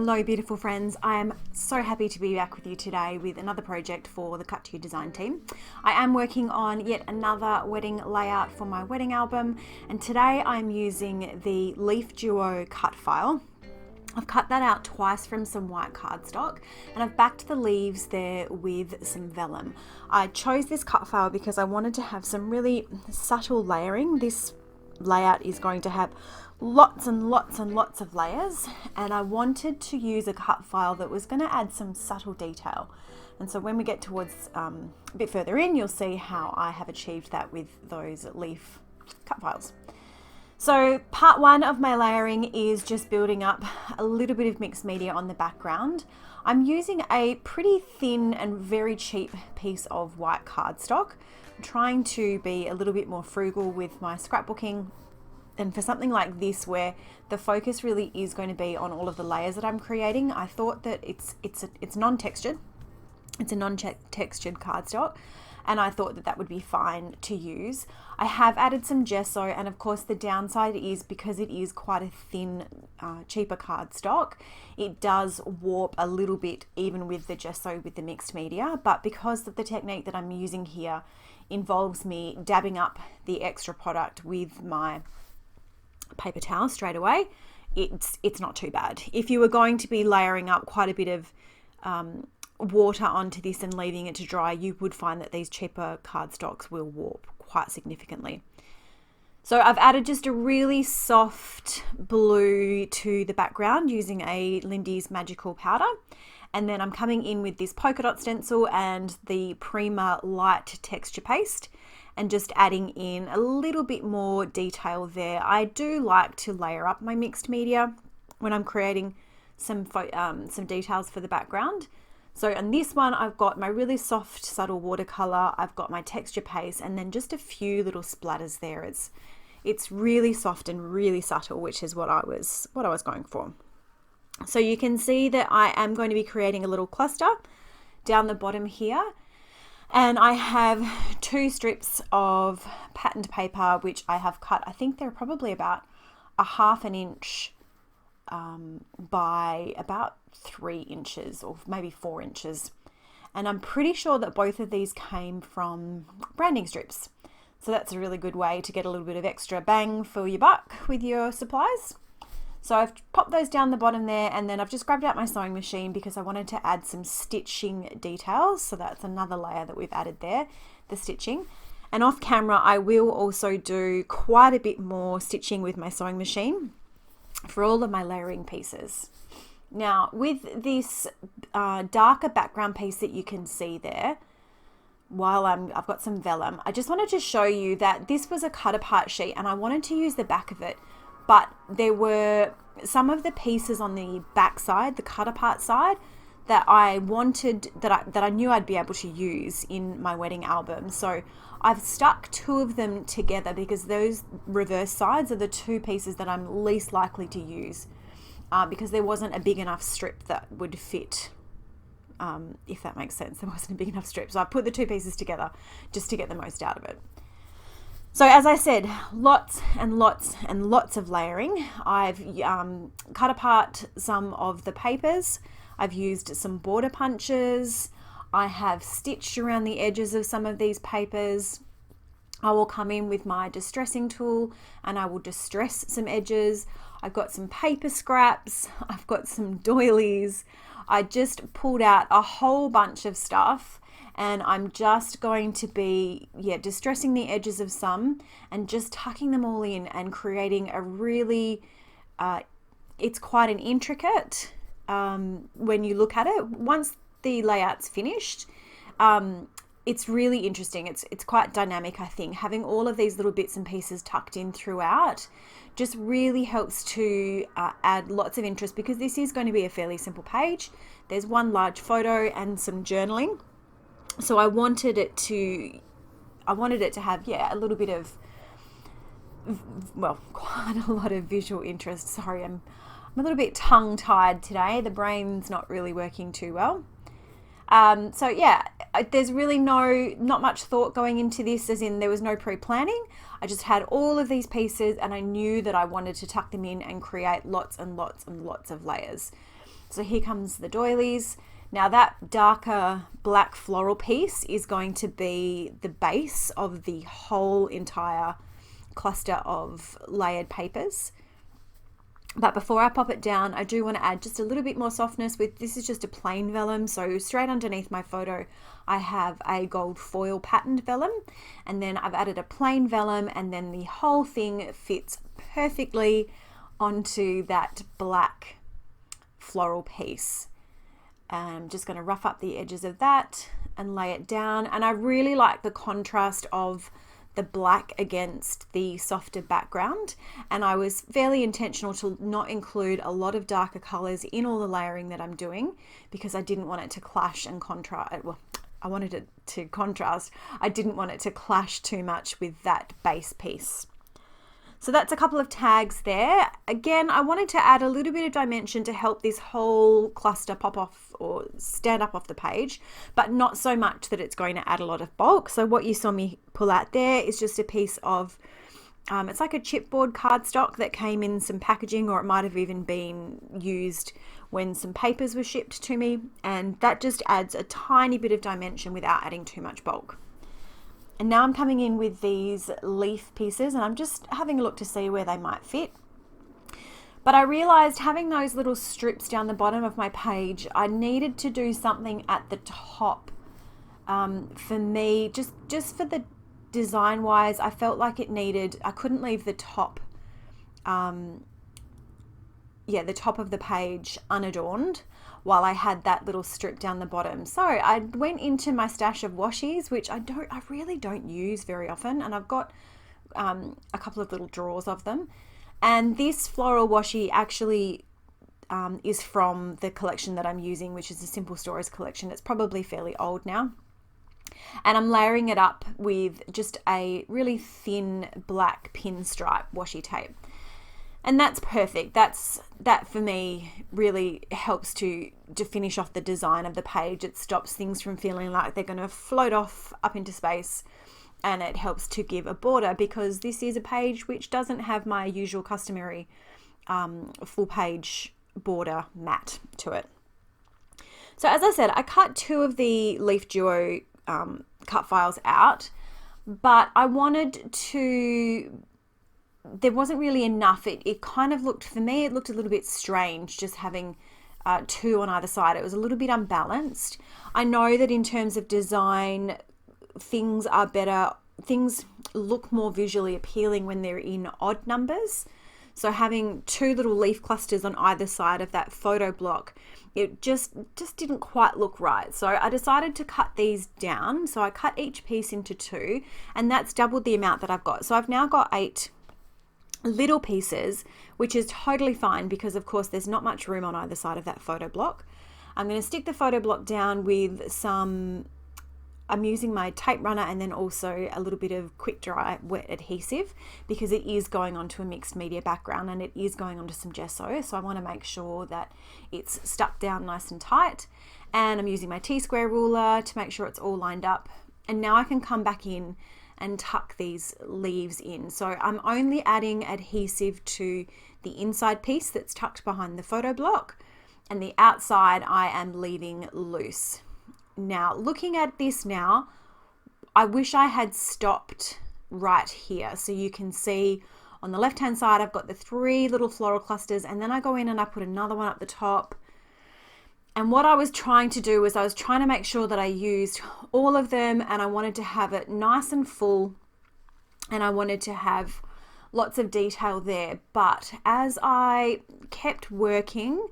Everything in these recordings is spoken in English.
Hello beautiful friends, I am so happy to be back with you today with another project for the Cut To You design team. I am working on yet another wedding layout for my wedding album, and today I'm using the Leaf Duo cut file. I've cut that out twice from some white cardstock and I've backed the leaves there with some vellum. I chose this cut file because I wanted to have some really subtle layering. This layout is going to have lots and lots and lots of layers, and I wanted to use a cut file that was going to add some subtle detail. And so when we get towards a bit further in, you'll see how I have achieved that with those leaf cut files. So part one of my layering is just building up a little bit of mixed media on the background. I'm using a pretty thin and very cheap piece of white cardstock. I'm trying to be a little bit more frugal with my scrapbooking, and for something like this where the focus really is going to be on all of the layers that I'm creating, I thought that it's non-textured. It's a non-textured cardstock, and I thought that that would be fine to use. I have added some gesso, and of course the downside is because it is quite a thin, cheaper cardstock, it does warp a little bit even with the gesso with the mixed media, but because of the technique that I'm using here involves me dabbing up the extra product with my paper towel straight away, it's not too bad. If you were going to be layering up quite a bit of water onto this and leaving it to dry, you would find that these cheaper cardstocks will warp quite significantly. So I've added just a really soft blue to the background using a Lindy's Magical Powder, and then I'm coming in with this polka dot stencil and the Prima light texture paste and just adding in a little bit more detail there. I do like to layer up my mixed media when I'm creating some details for the background. So on this one, I've got my really soft, subtle watercolor, I've got my texture paste, and then just a few little splatters there. It's really soft and really subtle, which is what I was going for. So you can see that I am going to be creating a little cluster down the bottom here. And I have 2 strips of patterned paper, which I have cut. I think they're probably about a 1/2 inch by about 3 inches or maybe 4 inches. And I'm pretty sure that both of these came from branding strips. So that's a really good way to get a little bit of extra bang for your buck with your supplies. So I've popped those down the bottom there, and then I've just grabbed out my sewing machine because I wanted to add some stitching details. So that's another layer that we've added there, the stitching. And off camera, I will also do quite a bit more stitching with my sewing machine for all of my layering pieces. Now with this darker background piece that you can see there, while I've got some vellum, I just wanted to show you that this was a cut apart sheet and I wanted to use the back of it, but there were some of the pieces on the back side, the cut apart side, that I wanted, that I knew I'd be able to use in my wedding album. So I've stuck 2 of them together because those reverse sides are the 2 pieces that I'm least likely to use because there wasn't a big enough strip that would fit, if that makes sense. There wasn't a big enough strip. So I put the 2 pieces together just to get the most out of it. So as I said, lots and lots and lots of layering. I've cut apart some of the papers. I've used some border punches. I have stitched around the edges of some of these papers. I will come in with my distressing tool and I will distress some edges. I've got some paper scraps. I've got some doilies. I just pulled out a whole bunch of stuff, and I'm just going to be distressing the edges of some and just tucking them all in and creating a really it's quite an intricate when you look at it. Once the layout's finished, it's really interesting. It's quite dynamic. I think having all of these little bits and pieces tucked in throughout just really helps to add lots of interest, because this is going to be a fairly simple page. There's one large photo and some journaling. So I wanted it to have, a little bit of, well, quite a lot of visual interest. Sorry, I'm a little bit tongue-tied today. The brain's not really working too well. So yeah, there's really not much thought going into this, as in there was no pre-planning. I just had all of these pieces and I knew that I wanted to tuck them in and create lots and lots and lots of layers. So here comes the doilies. Now that darker black floral piece is going to be the base of the whole entire cluster of layered papers. But before I pop it down, I do want to add just a little bit more softness with, this is just a plain vellum. So straight underneath my photo, I have a gold foil patterned vellum, and then I've added a plain vellum, and then the whole thing fits perfectly onto that black floral piece. I'm just going to rough up the edges of that and lay it down. And I really like the contrast of the black against the softer background, and I was fairly intentional to not include a lot of darker colors in all the layering that I'm doing, because I didn't want it to clash and contrast. Well, I wanted it to contrast. I didn't want it to clash too much with that base piece. So that's a couple of tags there. Again, I wanted to add a little bit of dimension to help this whole cluster pop off or stand up off the page, but not so much that it's going to add a lot of bulk. So what you saw me pull out there is just a piece of, it's like a chipboard cardstock that came in some packaging, or it might have even been used when some papers were shipped to me. And that just adds a tiny bit of dimension without adding too much bulk. And now I'm coming in with these leaf pieces, and I'm just having a look to see where they might fit. But I realized having those little strips down the bottom of my page, I needed to do something at the top. For me, just for the design wise, I felt like it needed, I couldn't leave the top, the top of the page unadorned while I had that little strip down the bottom. So I went into my stash of washies, which I really don't use very often, and I've got a couple of little drawers of them. And this floral washi actually is from the collection that I'm using, which is the Simple Stories collection. It's probably fairly old now. And I'm layering it up with just a really thin black pinstripe washi tape. And that's perfect. That for me really helps to finish off the design of the page. It stops things from feeling like they're going to float off up into space, and it helps to give a border, because this is a page which doesn't have my usual customary full page border mat to it. So as I said, I cut 2 of the Leaf Duo cut files out, but I wanted to, there wasn't really enough. It kind of looked, for me, it looked a little bit strange just having 2 on either side. It was a little bit unbalanced. I know that in terms of design, things are better, things look more visually appealing when they're in odd numbers. So having 2 little leaf clusters on either side of that photo block, it just didn't quite look right. So I decided to cut these down. So I cut each piece into 2, and that's doubled the amount that I've got. So I've now got 8 little pieces, which is totally fine, because of course there's not much room on either side of that photo block. I'm going to stick the photo block down with some, I'm using my tape runner, and then also a little bit of quick dry wet adhesive, because it is going onto a mixed media background and it is going onto some gesso. So I want to make sure that it's stuck down nice and tight. And I'm using my T-square ruler to make sure it's all lined up. And now I can come back in and tuck these leaves in. So I'm only adding adhesive to the inside piece that's tucked behind the photo block, and the outside I am leaving loose. Now, looking at this now, I wish I had stopped right here. So you can see on the left-hand side, I've got the 3 little floral clusters, and then I go in and I put another one up the top. And what I was trying to do was I was trying to make sure that I used all of them, and I wanted to have it nice and full, and I wanted to have lots of detail there. But as I kept working,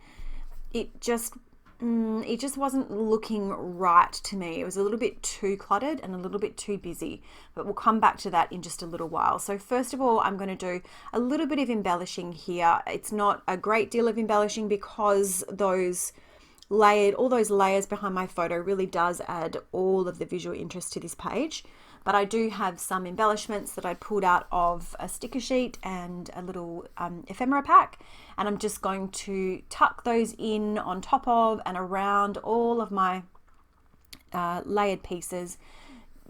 it just wasn't looking right to me. It was a little bit too cluttered and a little bit too busy, but we'll come back to that in just a little while. So first of all, I'm going to do a little bit of embellishing here. It's not a great deal of embellishing, because all those layers behind my photo really does add all of the visual interest to this page. But I do have some embellishments that I pulled out of a sticker sheet and a little ephemera pack, and I'm just going to tuck those in on top of and around all of my layered pieces,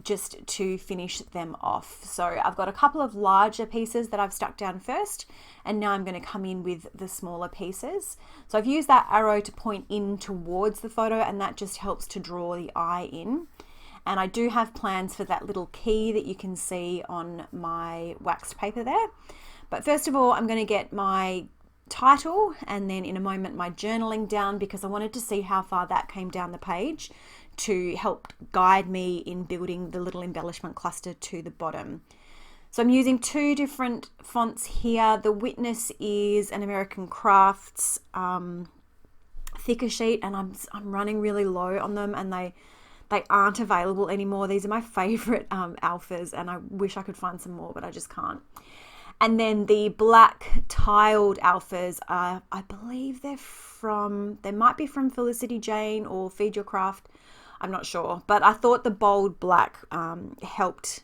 just to finish them off. So I've got a couple of larger pieces that I've stuck down first, and now I'm going to come in with the smaller pieces. So I've used that arrow to point in towards the photo, and that just helps to draw the eye in. And I do have plans for that little key that you can see on my waxed paper there. But first of all, I'm going to get my title and then in a moment my journaling down, because I wanted to see how far that came down the page to help guide me in building the little embellishment cluster to the bottom. So I'm using two different fonts here. The Witness is an American Crafts thicker sheet, and I'm running really low on them, and they aren't available anymore. These are my favorite alphas, and I wish I could find some more, but I just can't. And then the black tiled alphas, I believe they might be from Felicity Jane or Feed Your Craft. I'm not sure, but I thought the bold black helped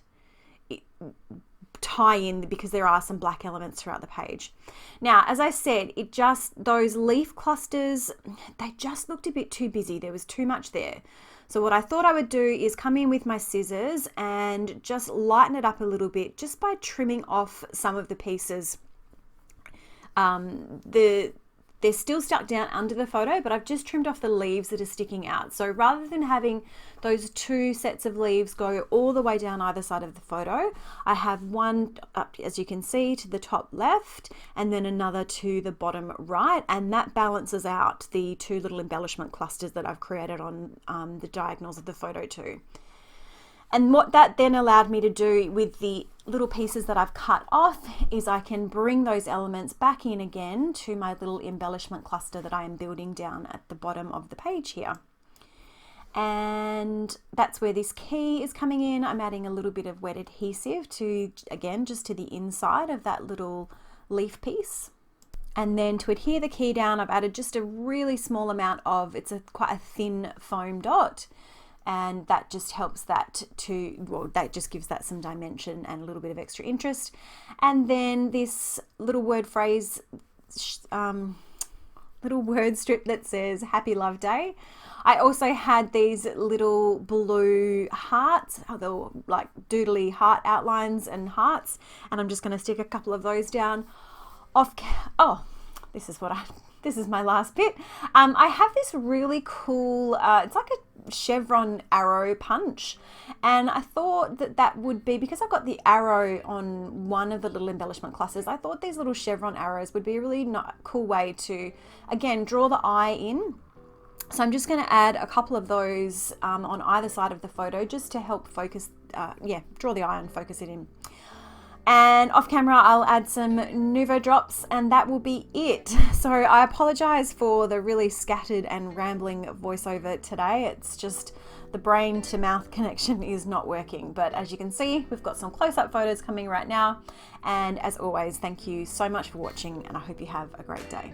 tie in, because there are some black elements throughout the page. Now, as I said, those leaf clusters, they just looked a bit too busy. There was too much there. So what I thought I would do is come in with my scissors and just lighten it up a little bit, just by trimming off some of the pieces. They're still stuck down under the photo, but I've just trimmed off the leaves that are sticking out. So rather than having those two sets of leaves go all the way down either side of the photo, I have one up, as you can see, to the top left, and then another to the bottom right, and that balances out the two little embellishment clusters that I've created on the diagonals of the photo too. And what that then allowed me to do with the little pieces that I've cut off is I can bring those elements back in again to my little embellishment cluster that I am building down at the bottom of the page here. And that's where this key is coming in. I'm adding a little bit of wet adhesive to, again, just to the inside of that little leaf piece. And then to adhere the key down, I've added just a really small amount of, quite a thin foam dot. And that just helps that that just gives that some dimension and a little bit of extra interest. And then this little word phrase, little word strip that says Happy Love Day. I also had these little blue hearts, they're like doodly heart outlines and hearts, and I'm just going to stick a couple of those down. This is my last bit. I have this really cool, it's like a chevron arrow punch, and I thought that would be, because I've got the arrow on one of the little embellishment clusters, I thought these little chevron arrows would be a really cool way to, again, draw the eye in. So I'm just going to add a couple of those on either side of the photo, just to help focus, draw the eye and focus it in. And off camera, I'll add some Nuvo drops, and that will be it. So I apologize for the really scattered and rambling voiceover today. It's just the brain to mouth connection is not working. But as you can see, we've got some close-up photos coming right now. And as always, thank you so much for watching, and I hope you have a great day.